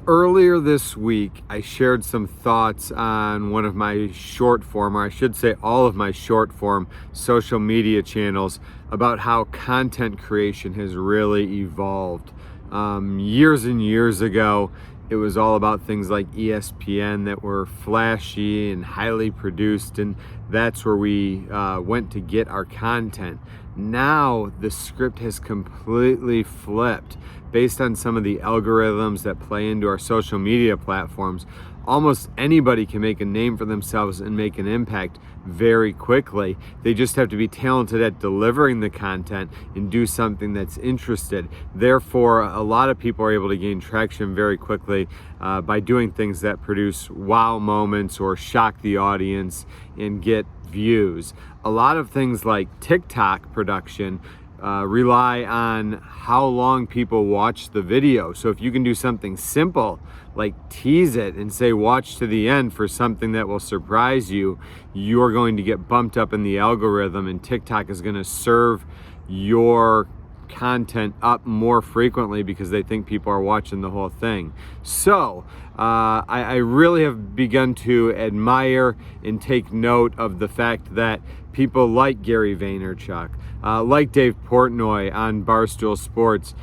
Earlier this week, I shared some thoughts on one of my short form, or I should say all of my short form social media channels about how content creation has really evolved. Years and years ago, it was all about things like ESPN that were flashy and highly produced, and that's where we went to get our content. Now the script has completely flipped. Based on some of the algorithms that play into our social media platforms, almost anybody can make a name for themselves and make an impact very quickly. They just have to be talented at delivering the content and do something that's interested. Therefore, a lot of people are able to gain traction very quickly by doing things that produce wow moments or shock the audience and get views. A lot of things like TikTok production rely on how long people watch the video. So if you can do something simple like tease it and say watch to the end for something that will surprise you, you're going to get bumped up in the algorithm, and TikTok is going to serve your content up more frequently because they think people are watching the whole thing. So I really have begun to admire and take note of the fact that people like Gary Vaynerchuk, like Dave Portnoy on Barstool Sports,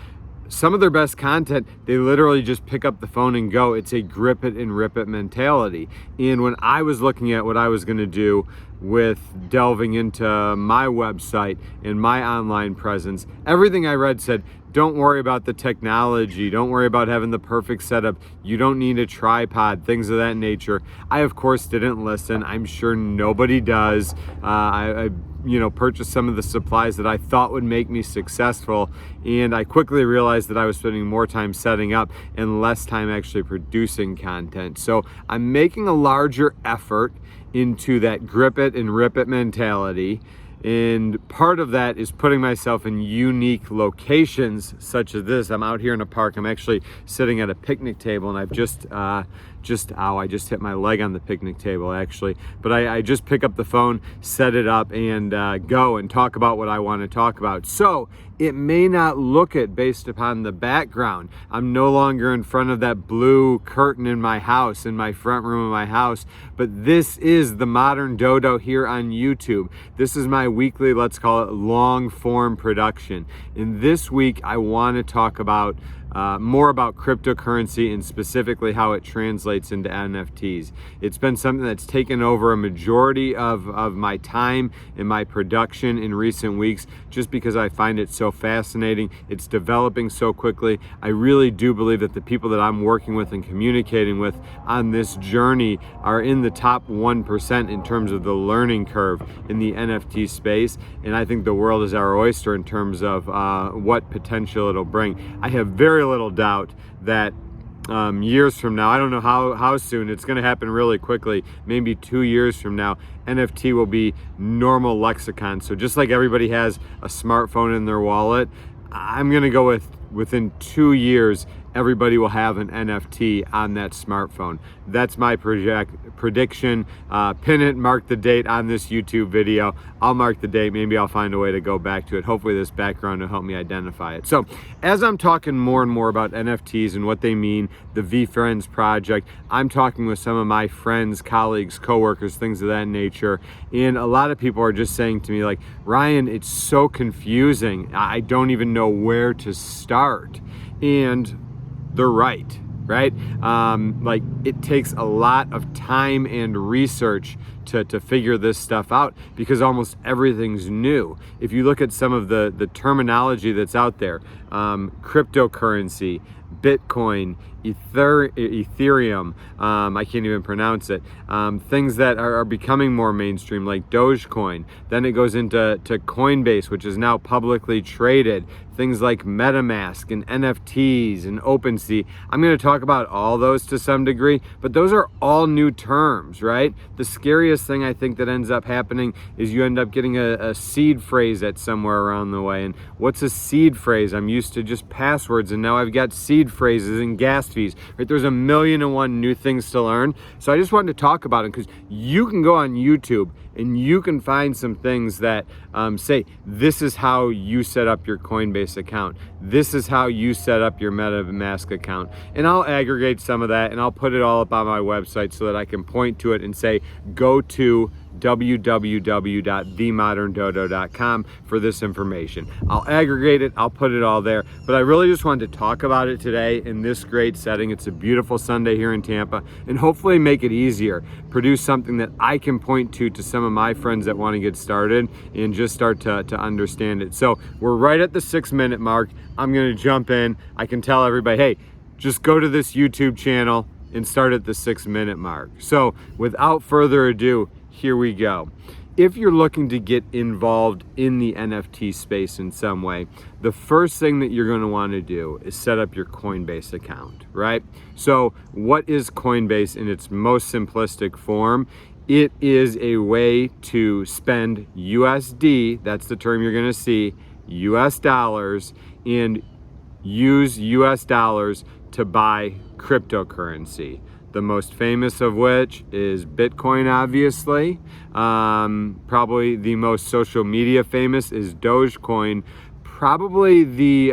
some of their best content, they literally just pick up the phone and go. It's a grip it and rip it mentality. And when I was looking at what I was going to do with delving into my website and my online presence, everything I read said, don't worry about the technology. Don't worry about having the perfect setup. You don't need a tripod, things of that nature. I, of course, didn't listen. I'm sure nobody does. I purchased some of the supplies that I thought would make me successful, and I quickly realized that I was spending more time setting up and less time actually producing content. So I'm making a larger effort into that grip it and rip it mentality. And part of that is putting myself in unique locations such as this. I'm out here in a park. I'm actually sitting at a picnic table, and I've I just hit my leg on the picnic table actually. But I just pick up the phone, set it up, and go and talk about what I want to talk about. So it may not look it based upon the background. I'm no longer in front of that blue curtain in my house, in my front room of my house, but this is the Modern Dodo here on YouTube. This is my weekly, let's call it long form production. And this week I want to talk about more about cryptocurrency and specifically how it translates into NFTs. It's been something that's taken over a majority of my time and my production in recent weeks just because I find it so fascinating. It's developing so quickly. I really do believe that the people that I'm working with and communicating with on this journey are in the top 1% in terms of the learning curve in the NFT space, and I think the world is our oyster in terms of what potential it'll bring. I have very little doubt that years from now, I don't know how soon, it's going to happen really quickly, maybe 2 years from now, NFT will be normal lexicon. So just like everybody has a smartphone in their wallet, I'm going to go with within 2 years, everybody will have an NFT on that smartphone. That's my prediction. Pin it, mark the date on this YouTube video. I'll mark the date. Maybe I'll find a way to go back to it. Hopefully this background will help me identify it. So as I'm talking more and more about NFTs and what they mean, the VFriends project, I'm talking with some of my friends, colleagues, coworkers, things of that nature. And a lot of people are just saying to me like, Ryan, it's so confusing. I don't even know where to start. And they're right? Like it takes a lot of time and research to figure this stuff out because almost everything's new. If you look at some of the terminology that's out there, cryptocurrency, Bitcoin, Ethereum, I can't even pronounce it, things that are becoming more mainstream like Dogecoin. Then it goes into Coinbase, which is now publicly traded, things like MetaMask and NFTs and OpenC. I'm going to talk about all those to some degree, but those are all new terms, right? The scariest thing I think that ends up happening is you end up getting a seed phrase at somewhere around the way. And what's a seed phrase? I'm used to just passwords, and now I've got seed phrases and gas fees, right? There's 1,000,001 new things to learn. So I just wanted to talk about it because you can go on YouTube and you can find some things that say, this is how you set up your Coinbase account. This is how you set up your MetaMask account. And I'll aggregate some of that and I'll put it all up on my website so that I can point to it and say, go to www.themoderndodo.com for this information. I'll aggregate it, I'll put it all there, but I really just wanted to talk about it today in this great setting. It's a beautiful Sunday here in Tampa, and hopefully make it easier, produce something that I can point to some of my friends that want to get started and just start to understand it. So we're right at the 6-minute mark. I'm going to jump in. I can tell everybody, hey, just go to this YouTube channel and start at the 6-minute mark. So without further ado, here we go. If you're looking to get involved in the NFT space in some way, the first thing that you're going to want to do is set up your Coinbase account, right? So what is Coinbase in its most simplistic form? It is a way to spend USD, that's the term you're going to see, US dollars, and use US dollars to buy cryptocurrency. The most famous of which is Bitcoin, obviously. Probably the most social media famous is Dogecoin. Probably the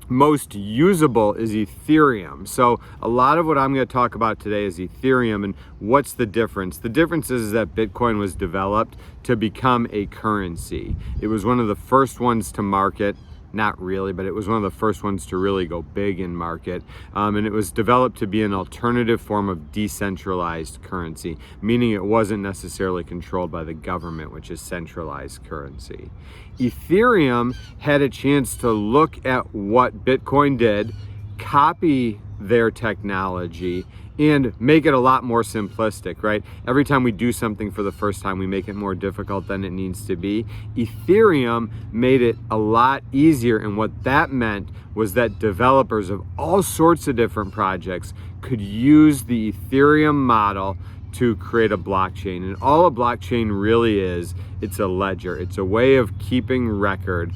most usable is Ethereum. So a lot of what I'm going to talk about today is Ethereum, and what's the difference? The difference is that Bitcoin was developed to become a currency. It was one of the first ones to market. Not really, but it was one of the first ones to really go big in market. And it was developed to be an alternative form of decentralized currency, meaning it wasn't necessarily controlled by the government, which is centralized currency. Ethereum had a chance to look at what Bitcoin did, copy their technology, and make it a lot more simplistic, right? Every time we do something for the first time, we make it more difficult than it needs to be. Ethereum made it a lot easier, and what that meant was that developers of all sorts of different projects could use the Ethereum model to create a blockchain. And all a blockchain really is, it's a ledger. It's a way of keeping record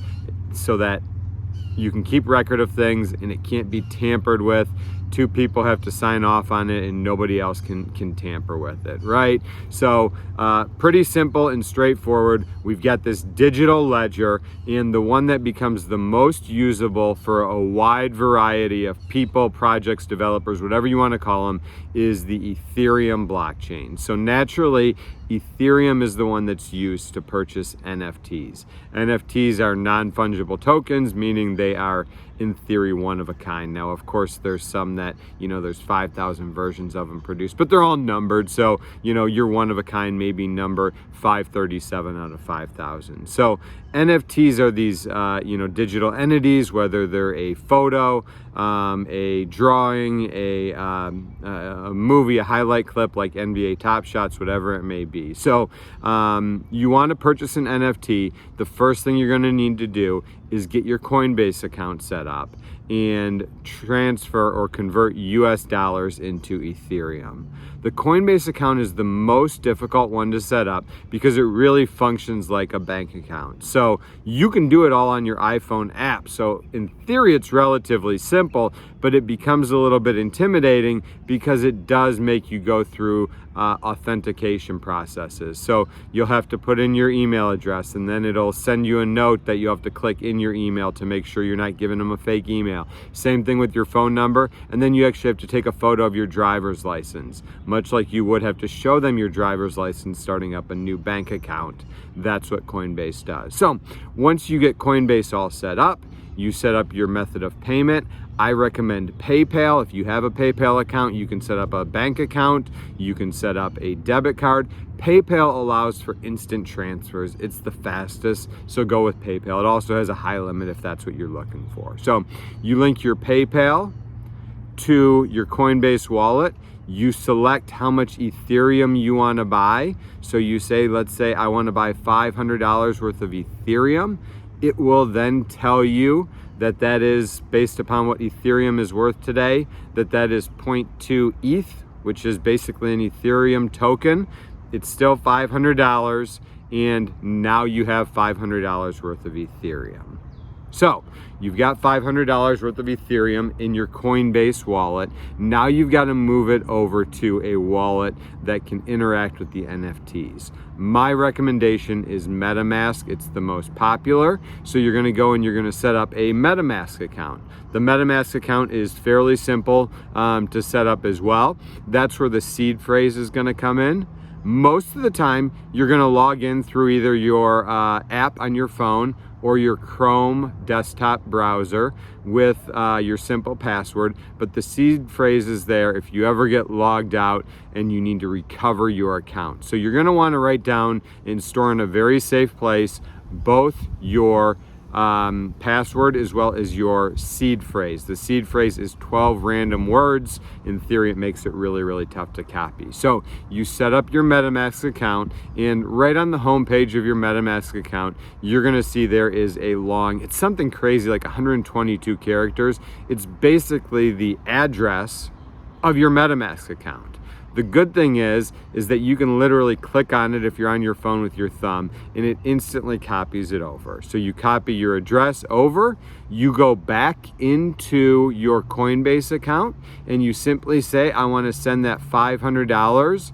so that you can keep record of things and it can't be tampered with. Two people have to sign off on it and nobody else can tamper with it, right? So pretty simple and straightforward. We've got this digital ledger, and the one that becomes the most usable for a wide variety of people, projects, developers, whatever you want to call them, is the Ethereum blockchain. So naturally, Ethereum is the one that's used to purchase NFTs. NFTs are non-fungible tokens, meaning they are, in theory, one of a kind. Now, of course, there's some that, there's 5,000 versions of them produced, but they're all numbered. So, your one of a kind may be number 537 out of 5,000. So NFTs are these, digital entities, whether they're a photo, a drawing, a movie, a highlight clip like NBA Top Shots, whatever it may be. So you want to purchase an NFT, the first thing you're going to need to do is get your Coinbase account set up and transfer or convert US dollars into Ethereum. The Coinbase account is the most difficult one to set up because it really functions like a bank account. So you can do it all on your iPhone app. So in theory, it's relatively simple, but it becomes a little bit intimidating because it does make you go through authentication processes. So you'll have to put in your email address, and then it'll send you a note that you have to click in your email to make sure you're not giving them a fake email. Same thing with your phone number, and then you actually have to take a photo of your driver's license, much like you would have to show them your driver's license starting up a new bank account. That's what Coinbase does. So once you get Coinbase all set up, you set up your method of payment. I recommend PayPal. If you have a PayPal account, you can set up a bank account. You can set up a debit card. PayPal allows for instant transfers. It's the fastest, so go with PayPal. It also has a high limit if that's what you're looking for. So you link your PayPal to your Coinbase wallet. You select how much Ethereum you want to buy. So you say, let's say I want to buy $500 worth of Ethereum. It will then tell you that is based upon what Ethereum is worth today, that is 0.2 ETH, which is basically an Ethereum token. It's still $500, and now you have $500 worth of Ethereum. So you've got $500 worth of Ethereum in your Coinbase wallet. Now you've got to move it over to a wallet that can interact with the NFTs. My recommendation is MetaMask. It's the most popular. So you're going to go and you're going to set up a MetaMask account. The MetaMask account is fairly simple to set up as well. That's where the seed phrase is going to come in. Most of the time, you're going to log in through either your app on your phone or your Chrome desktop browser with your simple password, but the seed phrase is there if you ever get logged out and you need to recover your account. So you're gonna wanna write down and store in a very safe place both your password as well as your seed phrase. The seed phrase is 12 random words. In theory, it makes it really, really tough to copy. So you set up your MetaMask account, and right on the home page of your MetaMask account, you're gonna see there is a long, it's something crazy like 122 characters. It's basically the address of your MetaMask account. The good thing is that you can literally click on it if you're on your phone with your thumb, and it instantly copies it over. So you copy your address over, you go back into your Coinbase account, and you simply say, I want to send that $500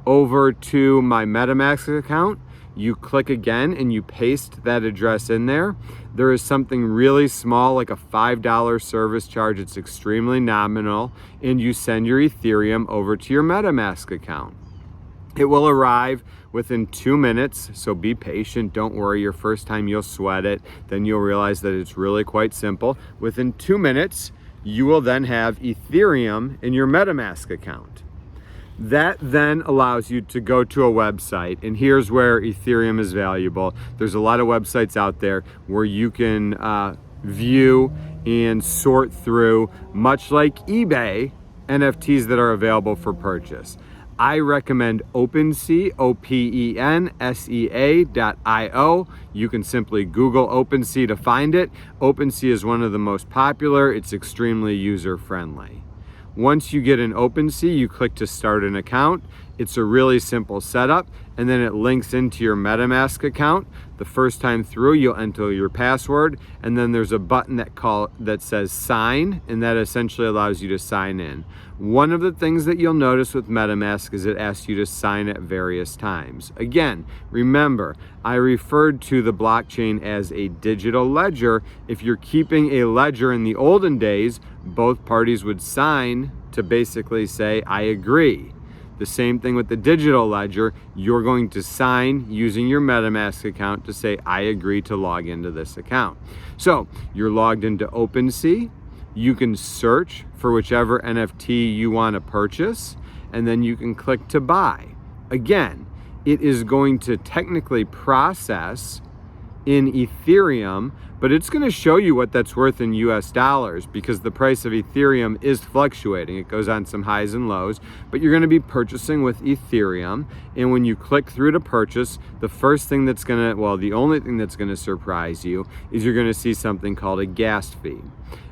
over to my MetaMask account. You click again and you paste that address in there. There is something really small, like a $5 service charge. It's extremely nominal, and you send your Ethereum over to your MetaMask account. It will arrive within 2 minutes, so be patient. Don't worry, your first time you'll sweat it. Then you'll realize that it's really quite simple. Within 2 minutes, you will then have Ethereum in your MetaMask account. That then allows you to go to a website, and here's where Ethereum is valuable. There's a lot of websites out there where you can view and sort through, much like eBay, NFTs that are available for purchase. I recommend OpenSea, OpenSea.io. You can simply Google OpenSea to find it. OpenSea is one of the most popular. It's extremely user-friendly. Once you get an OpenSea, you click to start an account. It's a really simple setup, and then it links into your MetaMask account. The first time through, you'll enter your password, and then there's a button that says sign, and that essentially allows you to sign in. One of the things that you'll notice with MetaMask is it asks you to sign at various times. Again, remember, I referred to the blockchain as a digital ledger. If you're keeping a ledger in the olden days, both parties would sign to basically say, I agree. The same thing with the digital ledger. You're going to sign using your MetaMask account to say, I agree to log into this account. So you're logged into OpenSea. You can search for whichever NFT you want to purchase, and then you can click to buy. Again, it is going to technically process in Ethereum, but it's going to show you what that's worth in US dollars because the price of Ethereum is fluctuating. It goes on some highs and lows, but you're going to be purchasing with Ethereum. And when you click through to purchase, the only thing that's going to surprise you is you're going to see something called a gas fee.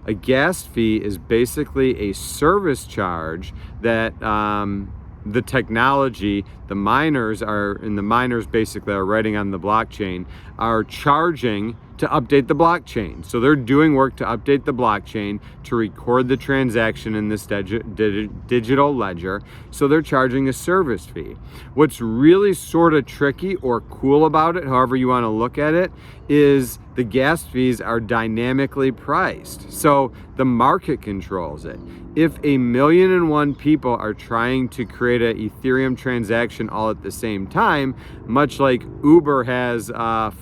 A gas fee is basically a service charge that the technology, the miners basically are writing on the blockchain, are charging to update the blockchain. So they're doing work to update the blockchain to record the transaction in this digital ledger. So they're charging a service fee. What's really sort of tricky or cool about it, however you want to look at it, is the gas fees are dynamically priced. So the market controls it. If 1,000,001 people are trying to create an Ethereum transaction all at the same time, much like Uber has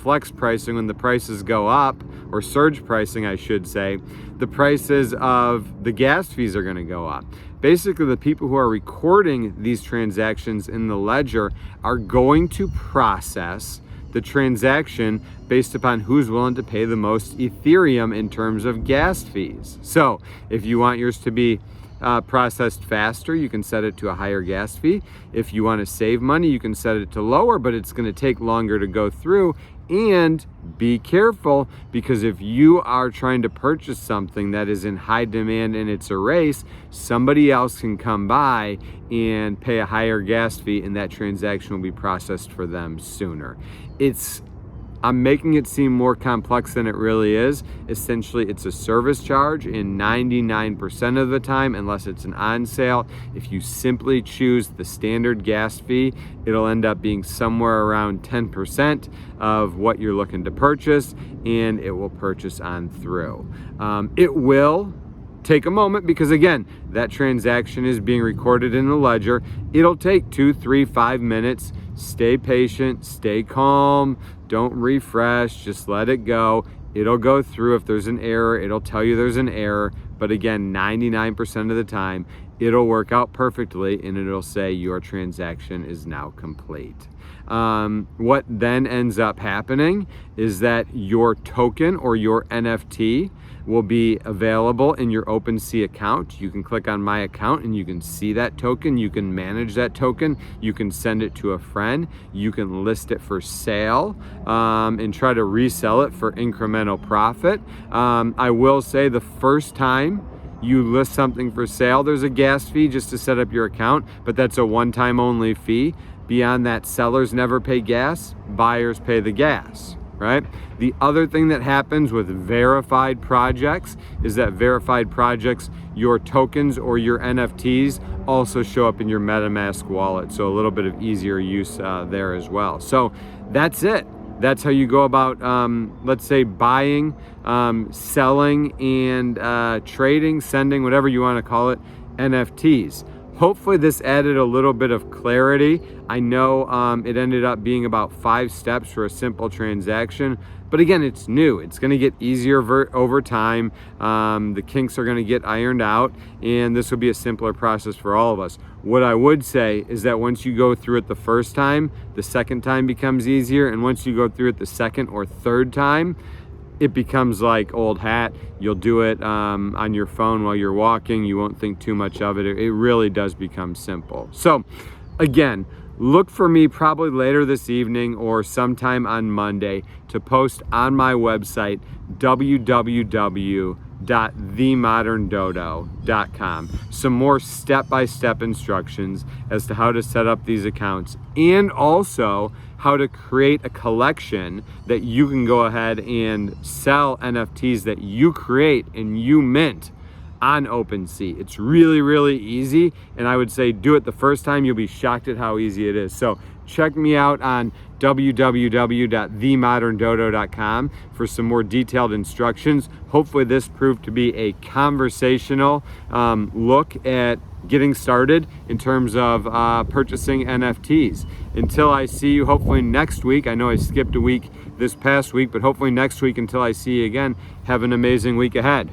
flex pricing when the prices go up, or surge pricing, I should say, the prices of the gas fees are going to go up. Basically, the people who are recording these transactions in the ledger are going to process the transaction based upon who's willing to pay the most Ethereum in terms of gas fees. So if you want yours to be processed faster, you can set it to a higher gas fee. If you want to save money, you can set it to lower, but it's going to take longer to go through. And be careful, because if you are trying to purchase something that is in high demand and it's a race, somebody else can come by and pay a higher gas fee, and that transaction will be processed for them sooner. It's I'm making it seem more complex than it really is. Essentially, it's a service charge in 99% of the time, unless it's an on sale. If you simply choose the standard gas fee, it'll end up being somewhere around 10% of what you're looking to purchase, and it will purchase on through. It will take a moment because, again, that transaction is being recorded in the ledger. It'll take 2, 3, 5 minutes. Stay patient, stay calm, don't refresh, just let it go. It'll go through. If there's an error, it'll tell you there's an error. But again, 99% of the time, it'll work out perfectly and it'll say your transaction is now complete. What then ends up happening is that your token or your NFT will be available in your OpenC account. You can click on my account and you can see that token. You can manage that token. You can send it to a friend. You can list it for sale and try to resell it for incremental profit. I will say the first time you list something for sale, there's a gas fee just to set up your account, but that's a one-time only fee. Beyond that, sellers never pay gas, buyers pay the gas, right? The other thing that happens with verified projects is that verified projects, your tokens or your NFTs also show up in your MetaMask wallet. So a little bit of easier use there as well. So that's it. That's how you go about, let's say, buying, selling, and trading, sending, whatever you want to call it, NFTs. Hopefully this added a little bit of clarity. I know it ended up being about 5 steps for a simple transaction, but again, it's new. It's going to get easier over time. The kinks are going to get ironed out, and this will be a simpler process for all of us. What I would say is that once you go through it the first time, the second time becomes easier, and once you go through it the second or third time, it becomes like old hat. You'll do it on your phone while you're walking. You won't think too much of it. It really does become simple. So again, look for me probably later this evening or sometime on Monday to post on my website, www.themoderndodo.com, some more step-by-step instructions as to how to set up these accounts, and also how to create a collection that you can go ahead and sell NFTs that you create and you mint on OpenSea. It's really, really easy, and I would say do it the first time. You'll be shocked at how easy it is. So check me out on www.themoderndodo.com for some more detailed instructions. Hopefully this proved to be a conversational look at getting started in terms of purchasing NFTs. Until I see you hopefully next week. I know I skipped a week this past week, but hopefully next week until I see you again, have an amazing week ahead.